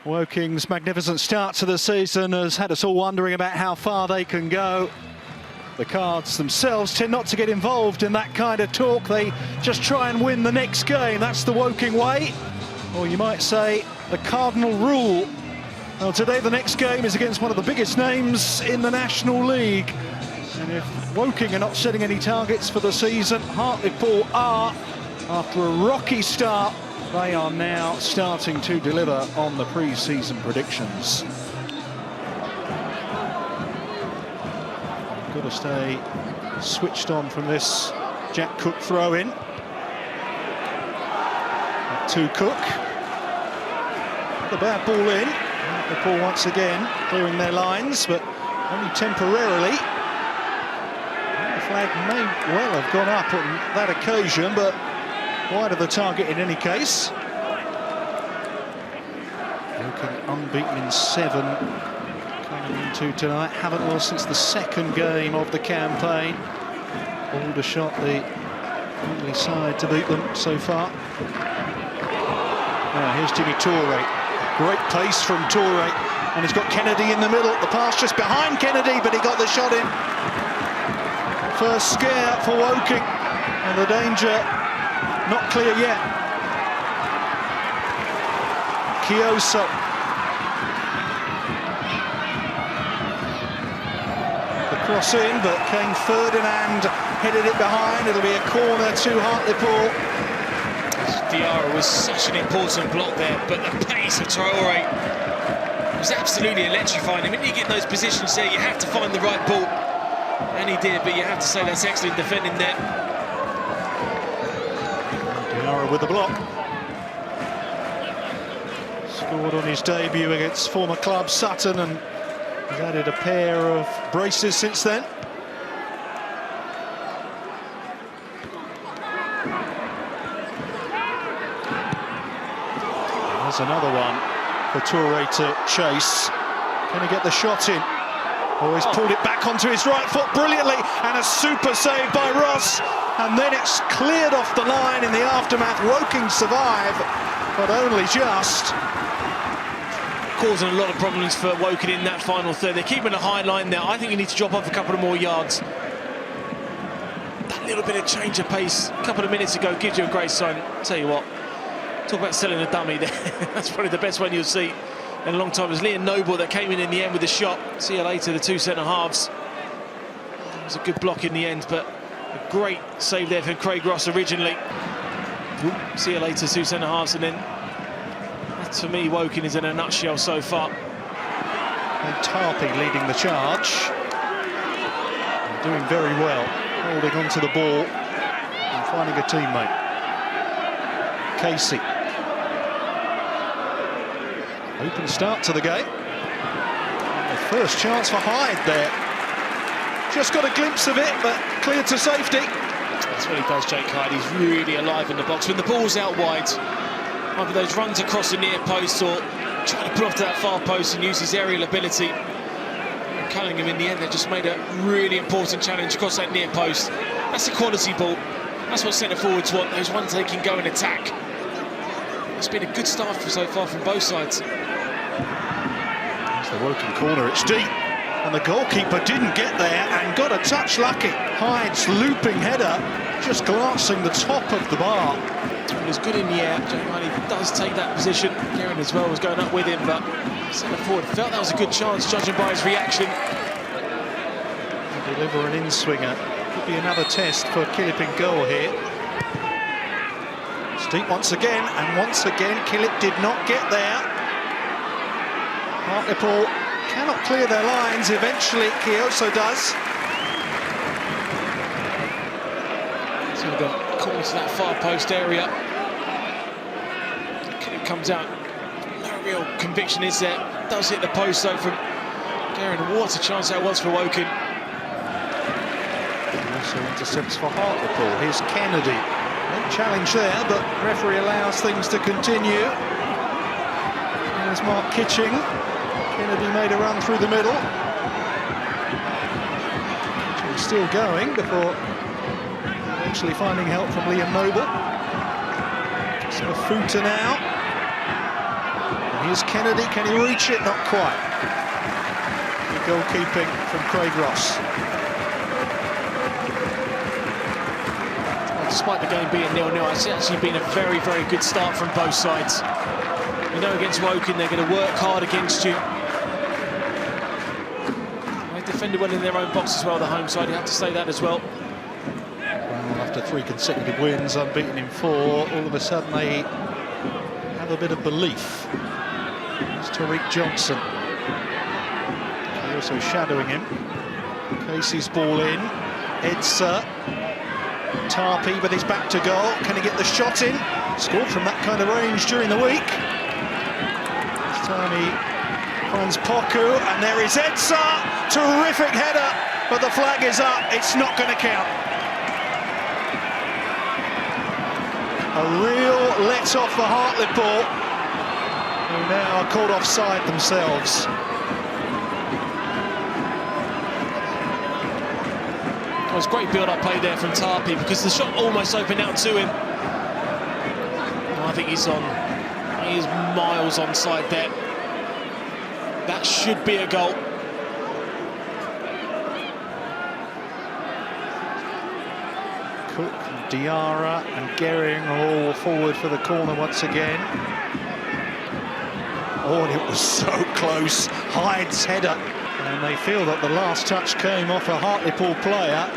Woking's magnificent start to the season has had us all wondering about how far they can go. The Cards themselves tend not to get involved in that kind of talk. They just try and win the next game. That's the Woking way. Or you might say the cardinal rule. Well, today the next game is against one of the biggest names in the National League. And if Woking are not setting any targets for the season, Hartlepool are. After a rocky start, they are now starting to deliver on the pre-season predictions. Got to stay switched on from this Jack Cook throw-in. To Cook. The bad ball in. Hartlepool once again clearing their lines, but only temporarily. The flag may well have gone up on that occasion, but wide of the target in any case. Woking unbeaten in 7 coming into tonight. Haven't lost since the second game of the campaign. Aldershot, the only side to beat them so far. Now here's Jimmy Toure. Great pace from Toure, and he's got Kennedy in the middle. The pass just behind Kennedy, but he got the shot in. First scare for Woking, and the danger not clear yet. Kioso. The cross in, but came Ferdinand, headed it behind. It'll be a corner to Hartlepool. Diarra was such an important block there, but the pace of Traore was absolutely electrifying. I mean, when you get in those positions there, you have to find the right ball. And he did, but you have to say that's excellent defending there. Diarra with the block. Scored on his debut against former club Sutton, and he's added a pair of braces since then. There's another one for Toure to chase. Can he get the shot in? Oh, he's pulled it back onto his right foot brilliantly, and a super save by Ross. And then it's cleared off the line in the aftermath. Woking survive, but only just. Causing a lot of problems for Woking in that final third. They're keeping a high line there. I think you need to drop off a couple of more yards. That little bit of change of pace a couple of minutes ago gives you a great sign. Tell you what, talk about selling a dummy there. That's probably the best one you'll see in a long time. It was Liam Noble that came in the end with the shot. See you later, the two centre-halves. It was a good block in the end, but a great save there from Craig Ross originally. See you later, two centre-halves, and then that, to me, Woking is in a nutshell so far. And Tarpey leading the charge. And doing very well, holding onto the ball and finding a teammate. Casey. Open start to the game. The first chance for Hyde there. Just got a glimpse of it, but cleared to safety. That's what he does, Jake Hyde. He's really alive in the box. When the ball's out wide, either those runs across the near post or trying to put off to that far post and use his aerial ability. And Cunningham in the end, they just made a really important challenge across that near post. That's a quality ball. That's what centre forwards want, those ones they can go and attack. It's been a good start so far from both sides. There's the Woking corner, it's deep. And the goalkeeper didn't get there and got a touch lucky. Hyde's looping header, just glancing the top of the bar. It was good in the air. Jake Hyde does take that position. Kieran as well was going up with him, but centre forward felt that was a good chance, judging by his reaction. Deliver an in-swinger. Could be another test for Killip in goal here. It's deep once again, and once again Killip did not get there. Hartlepool cannot clear their lines. Eventually Kioso does. So we've got call to that far post area. Killip comes out. No real conviction is there. Does hit the post though from Garen. What a chance that was for Woking. Also intercepts for Hartlepool. Here's Kennedy. No challenge there, but referee allows things to continue. There's Mark Kitching. Kennedy made a run through the middle. He's still going before eventually finding help from Liam Noble. Mafuta now. Here's Kennedy, can he reach it? Not quite. Good goalkeeping from Craig Ross. Well, despite the game being 0-0, it's actually been a very, very good start from both sides. You know, against Woking, they're going to work hard against you. They've defended well in their own box as well, the home side, you have to say that as well. Well, after 3 consecutive wins, unbeaten in 4, all of a sudden they have a bit of belief. It's Tariq Johnson. They're also shadowing him. Casey's ball in. Edsa. Tarpey with his back to goal. Can he get the shot in? Scored from that kind of range during the week. This time he finds Poku, and there is Edsa. Terrific header, but the flag is up. It's not going to count. A real let-off for Hartlepool, who now are caught offside themselves. It was great build-up play there from Tarpey because the shot almost opened out to him. I think he is miles onside there. That should be a goal. Cook, Diarra and Gehring are all forward for the corner once again. Oh, and it was so close. Hyde's header. And they feel that the last touch came off a Hartlepool player.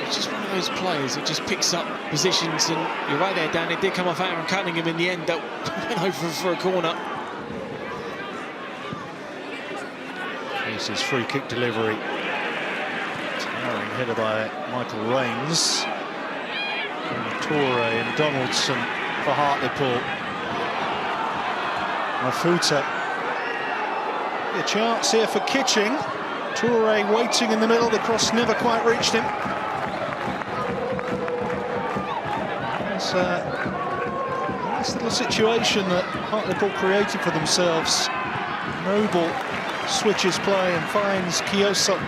It's just one of those players that just picks up positions, and you're right there, Dan. It did come off Aaron Cunningham in the end. That went over for a corner. This is free kick delivery. Towering header by Michael Rains. Toure and Donaldson for Hartlepool. Mafuta. A chance here for Kitching. Toure waiting in the middle. The cross never quite reached him. It's a nice little situation that Hartlepool created for themselves. Noble switches play and finds Kioso.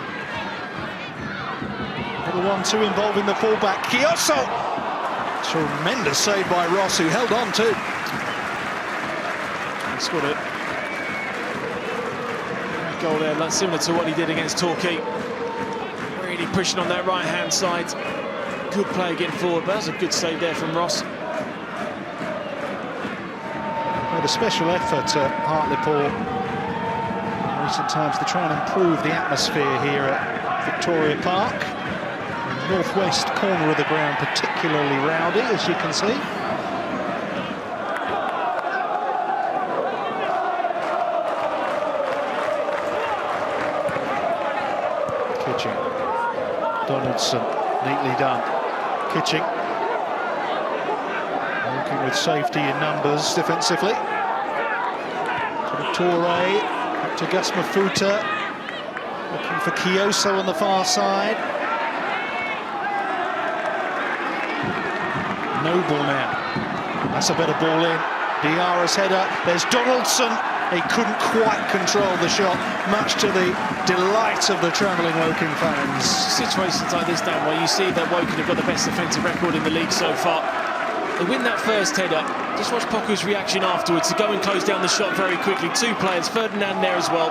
Little 1-2 involving the fullback. Kioso! Tremendous save by Ross, who held on too. He scored it. Goal there, that's similar to what he did against Torquay. Really pushing on that right-hand side. Good play getting forward, but that's a good save there from Ross. Made a special effort at Hartlepool in recent times to try and improve the atmosphere here at Victoria Park. The northwest corner of the ground particularly rowdy, as you can see. Kitching. Donaldson, neatly done. Kitching. Working with safety in numbers defensively. Toure, up to Gus Mafuta. Looking for Kioso on the far side. Noble now. That's a better ball in. Diarra's header. There's Donaldson. He couldn't quite control the shot, much to the delight of the travelling Woking fans. Situations like this, Dan, where you see that Woking have got the best defensive record in the league so far. They win that first header. Just watch Poku's reaction afterwards to go and close down the shot very quickly. 2 players, Ferdinand there as well.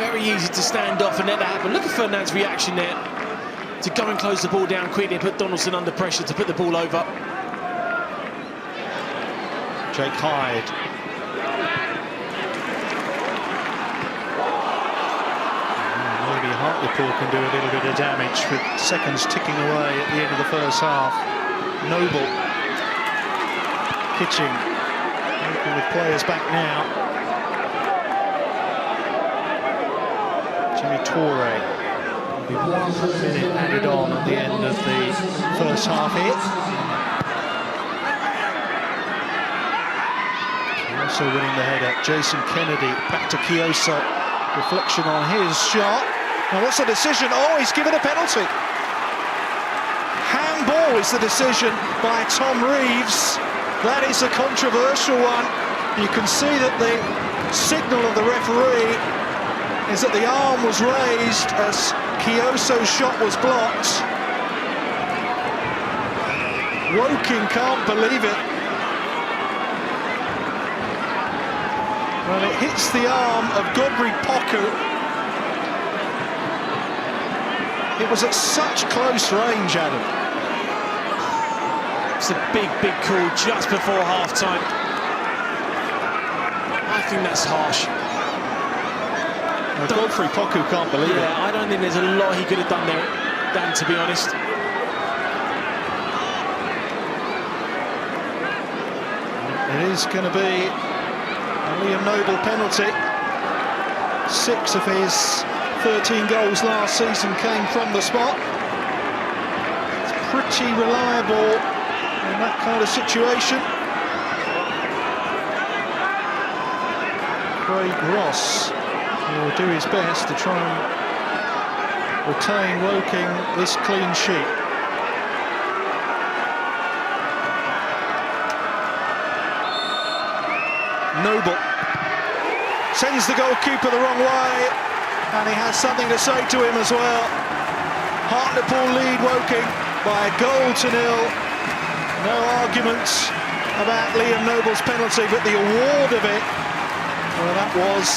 Very easy to stand off and let that happen. Look at Ferdinand's reaction there to go and close the ball down quickly and put Donaldson under pressure to put the ball over. Jake Hyde. Maybe Hartlepool can do a little bit of damage with seconds ticking away at the end of the first half. Noble. Kitching. Working with players back now. Jimmy Toure. Be 1 minute added on at the end of the first half here. Kioso winning the header. Jason Kennedy back to Kioso. Reflection on his shot. Now what's the decision? Oh, he's given a penalty. Handball is the decision by Tom Reeves. That is a controversial one. You can see that the signal of the referee is that the arm was raised as Kioso's shot was blocked. Woking can't believe it. Well, it hits the arm of Godfrey Poku. It was at such close range, Adam. It's a big, big call just before half-time. I think that's harsh. Well, Godfrey Poku can't believe it. I don't think there's a lot he could have done there, Dan, to be honest. It is going to be a Liam Noble penalty. 6 of his 13 goals last season came from the spot. It's pretty reliable in that kind of situation. Craig Ross will do his best to try and retain Woking this clean sheet. Noble sends the goalkeeper the wrong way, and he has something to say to him as well. Hartlepool lead Woking by a goal to nil. No arguments about Liam Noble's penalty, but the award of it, well, that was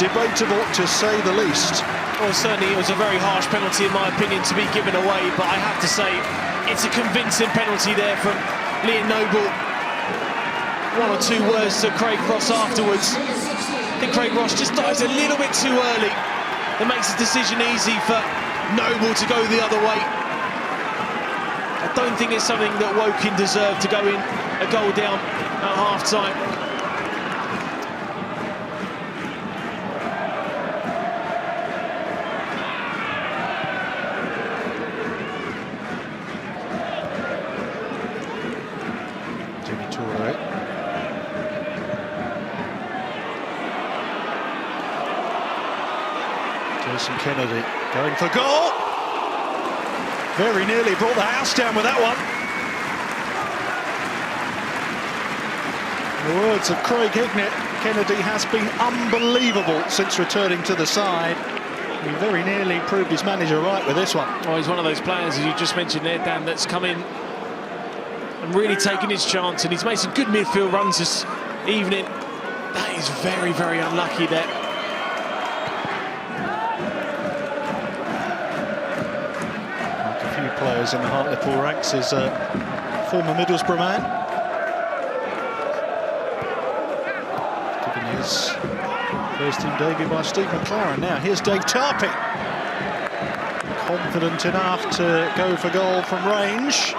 debatable to say the least. Well, certainly it was a very harsh penalty in my opinion to be given away, but I have to say it's a convincing penalty there from Liam Noble. 1 or 2 words to Craig Ross afterwards. I think Craig Ross just dives a little bit too early. That makes the decision easy for Noble to go the other way. I don't think it's something that Woking deserved to go in a goal down at half-time. Jason Kennedy going for goal. Very nearly brought the house down with that one. In the words of Craig Hignett, Kennedy has been unbelievable since returning to the side. He very nearly proved his manager right with this one. Well, he's one of those players, as you just mentioned there, Dan, that's come in and really taken his chance, and he's made some good midfield runs this evening. That is very, very unlucky there. Players in the Hartlepool ranks is a former Middlesbrough man, given his first team debut by Steve McLaren. Now here's Dave Tarpey, confident enough to go for goal from range.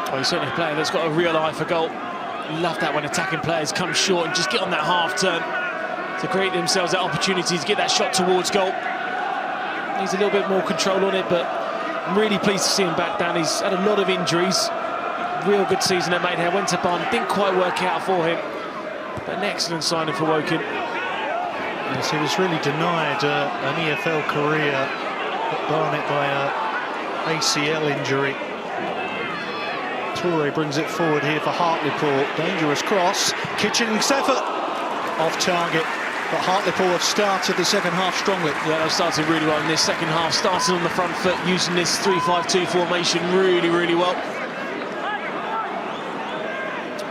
Well, he's certainly a player that's got a real eye for goal. Love that when attacking players come short and just get on that half turn to create themselves that opportunity to get that shot towards goal. Needs a little bit more control on it, but I'm really pleased to see him back down. He's had a lot of injuries. Real good season at Maidenhead. Went to Barnet, didn't quite work out for him, but an excellent signing for Woking. Yes, he was really denied an EFL career at Barnet by an ACL injury. Toure brings it forward here for Hartlepool. Dangerous cross. Kitching's effort off target. But Hartlepool have started the second half strongly. Yeah, they've started really well in this second half. Started on the front foot, using this 3-5-2 formation really, really well.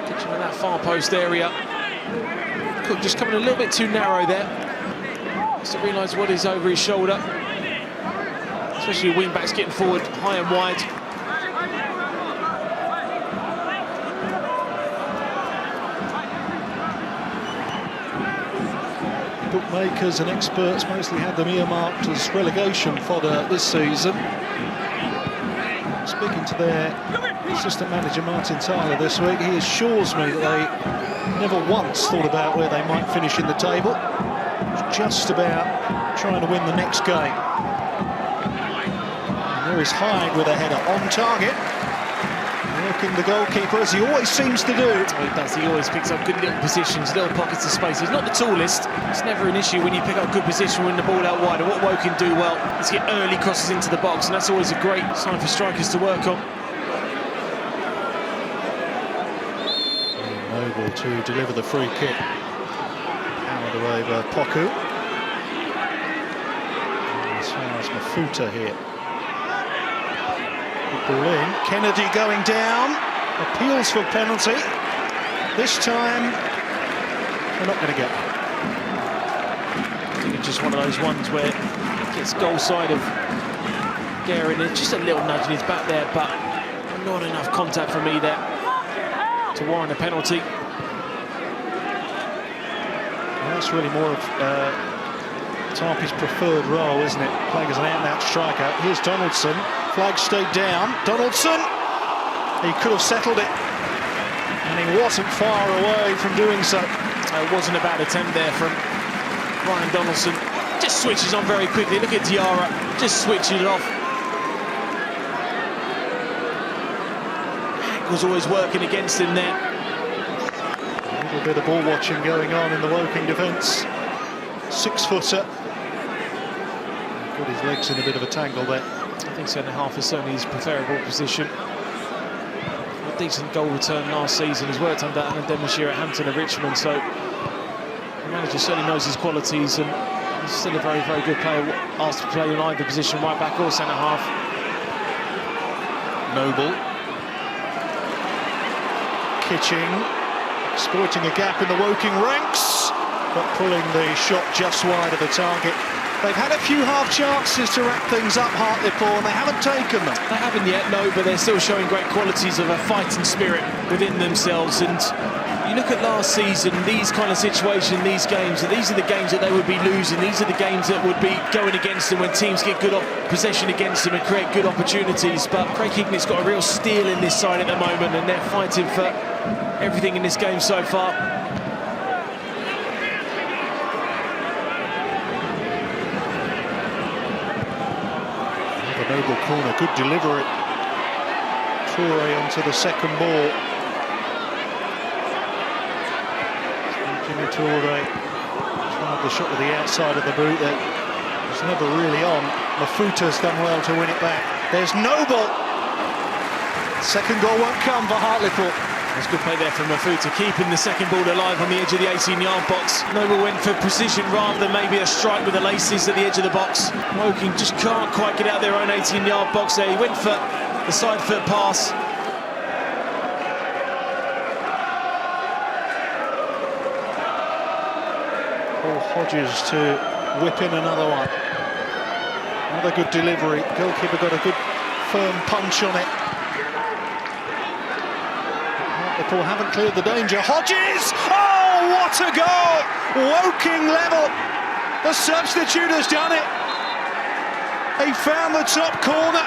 Kitchen in that far post area. Cook just coming a little bit too narrow there. Has to realise what is over his shoulder. Especially wing-backs getting forward high and wide. Bookmakers and experts mostly had them earmarked as relegation fodder this season. Speaking to their assistant manager Martin Tyler this week, he assures me that they never once thought about where they might finish in the table. It's just about trying to win the next game. And there is Hyde with a header on target. Working the goalkeeper, as he always seems to do. Well, he does. He always picks up good little positions, little pockets of space. He's not the tallest. It's never an issue when you pick up good position, when the ball out wide. And what Woking do well is get early crosses into the box, and that's always a great sign for strikers to work on. Noble to deliver the free kick. Powered away by Poku. And as far as Mafuta here. Ball in. Kennedy going down. Appeals for penalty. This time, they're not going to get it. I think it's just one of those ones where it gets goal side of Guerin. It's just a little nudge in his back there, but not enough contact for me there to warrant a penalty. Well, that's really more of Tarpey's preferred role, isn't it? Playing as an out-and-out striker. Here's Donaldson. Flag stayed down. Donaldson! He could have settled it. And he wasn't far away from doing so. It wasn't a bad attempt there from Ryan Donaldson. Just switches on very quickly. Look at Diarra. Just switches it off. Was always working against him there. A little bit of ball watching going on in the Woking defence. 6-footer. Got his legs in a bit of a tangle there. I think centre-half is certainly his preferable position. A decent goal return last season. He's worked under Alan Devonshire at Hampton and Richmond, so the manager certainly knows his qualities, and he's still a very, very good player. Asked to play in either position, right back or centre-half. Noble. Kitching, exploiting a gap in the Woking ranks, but pulling the shot just wide of the target. They've had a few half chances to wrap things up, Hartlepool, and they haven't taken them. They haven't yet, no, but they're still showing great qualities of a fighting spirit within themselves. And you look at last season, these kind of situations, these games, these are the games that they would be losing. These are the games that would be going against them when teams get good possession against them and create good opportunities. But Craig Higney's got a real steel in this side at the moment, and they're fighting for everything in this game so far. Noble corner, good delivery. Toure onto the second ball. Jimmy Toure tried the shot with the outside of the boot that was never really on. Mafuta's done well to win it back. There's Noble. Second goal won't come for Hartlepool. There's good play there from Mafuta, keeping the second ball alive on the edge of the 18-yard box. Noble went for precision rather than maybe a strike with the laces at the edge of the box. Woking just can't quite get out their own 18-yard box there. He went for the side foot pass. Paul Hodges to whip in another one. Another good delivery. Goalkeeper got a good firm punch on it. Hartlepool haven't cleared the danger. Hodges! Oh, what a goal! Woking level. The substitute has done it. He found the top corner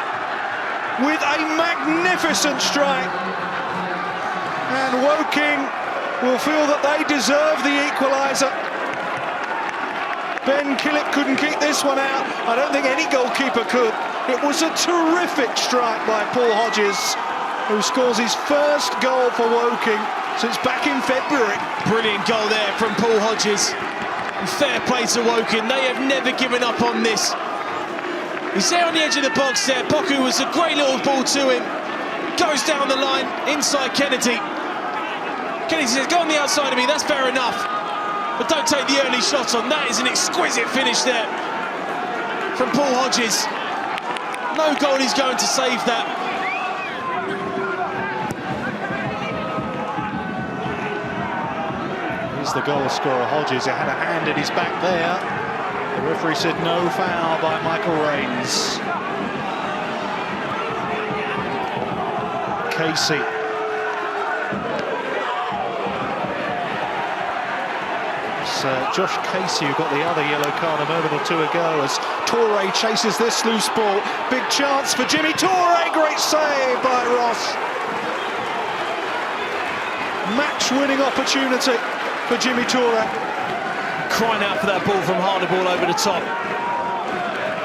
with a magnificent strike. And Woking will feel that they deserve the equaliser. Ben Killip couldn't keep this one out. I don't think any goalkeeper could. It was a terrific strike by Paul Hodges, who scores his first goal for Woking since back in February. Brilliant goal there from Paul Hodges. And fair play to Woking. They have never given up on this. He's there on the edge of the box there. Poku was a great little ball to him. Goes down the line, inside Kennedy. Kennedy says, go on the outside of me, that's fair enough. But don't take the early shot on. That is an exquisite finish there from Paul Hodges. No goal is going to save that. Here's the goal scorer, Hodges. He had a hand in his back there. The referee said no foul by Michael Rains. Casey. It's Josh Casey who got the other yellow card a moment or two ago as Toure chases this loose ball. Big chance for Jimmy Toure. Great save by Ross. Match-winning opportunity for Jimmy Toure. Crying out for that ball from Hartlepool over the top.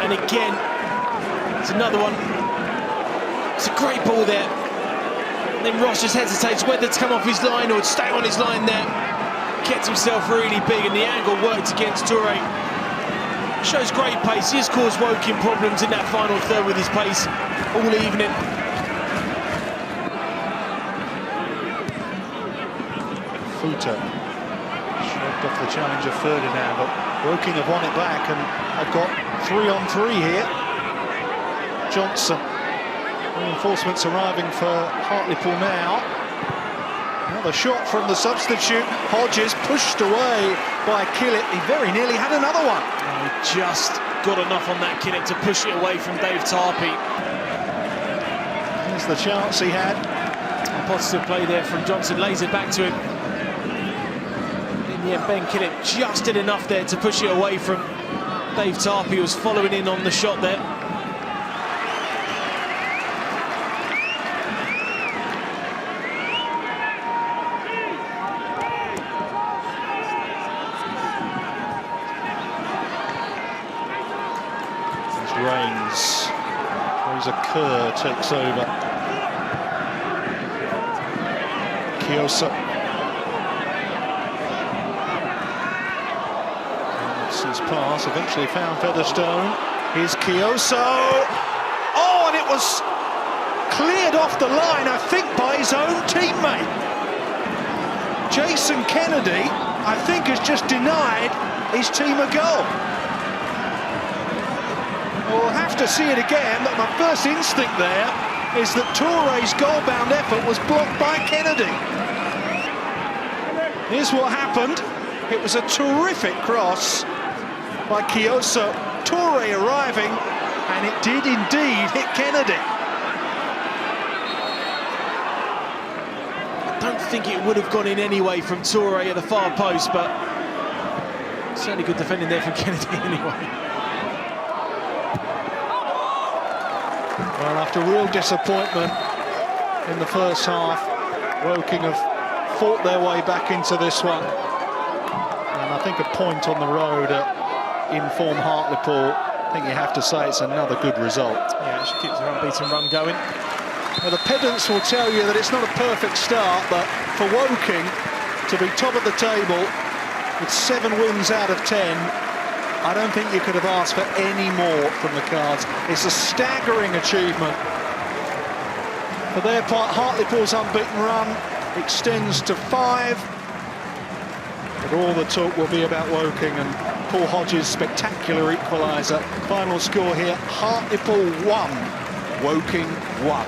And again, it's another one. It's a great ball there. And then Ross just hesitates whether to come off his line or stay on his line there. Kept himself really big and the angle worked against Toure. Shows great pace. He has caused Woking problems in that final third with his pace all evening. Futa shrugged off the challenge of Ferdinand, but Woking have won it back and have got 3-on-3 here. Johnson. Reinforcements arriving for Hartlepool now. Another shot from the substitute. Hodges pushed away by Killett. He very nearly had another one. He just got enough on that Killett to push it away from Dave Tarpey. Here's the chance he had. A positive play there from Johnson. Lays it back to him. In the end, Ben Killett just did enough there to push it away from Dave Tarpey, who was following in on the shot there. Reigns. Fraser Kerr takes over. Kiosa. His pass eventually found Featherstone. Here's Kiosa. Oh, and it was cleared off the line, I think, by his own teammate. Jason Kennedy, I think, has just denied his team a goal. We'll have to see it again, but my first instinct there is that Touré's goal-bound effort was blocked by Kennedy. Here's what happened. It was a terrific cross by Kiosa. Touré arriving, and it did indeed hit Kennedy. I don't think it would have gone in anyway from Touré at the far post, but certainly good defending there from Kennedy anyway. Well, after real disappointment in the first half, Woking have fought their way back into this one. And I think a point on the road at in-form Hartlepool, I think you have to say it's another good result. Yeah, she keeps her unbeaten run going. Well, the pedants will tell you that it's not a perfect start, but for Woking to be top of the table with 7 wins out of 10, I don't think you could have asked for any more from the Cards. It's a staggering achievement. For their part, Hartlepool's unbeaten run extends to 5. But all the talk will be about Woking and Paul Hodges' spectacular equaliser. Final score here, Hartlepool 1, Woking 1.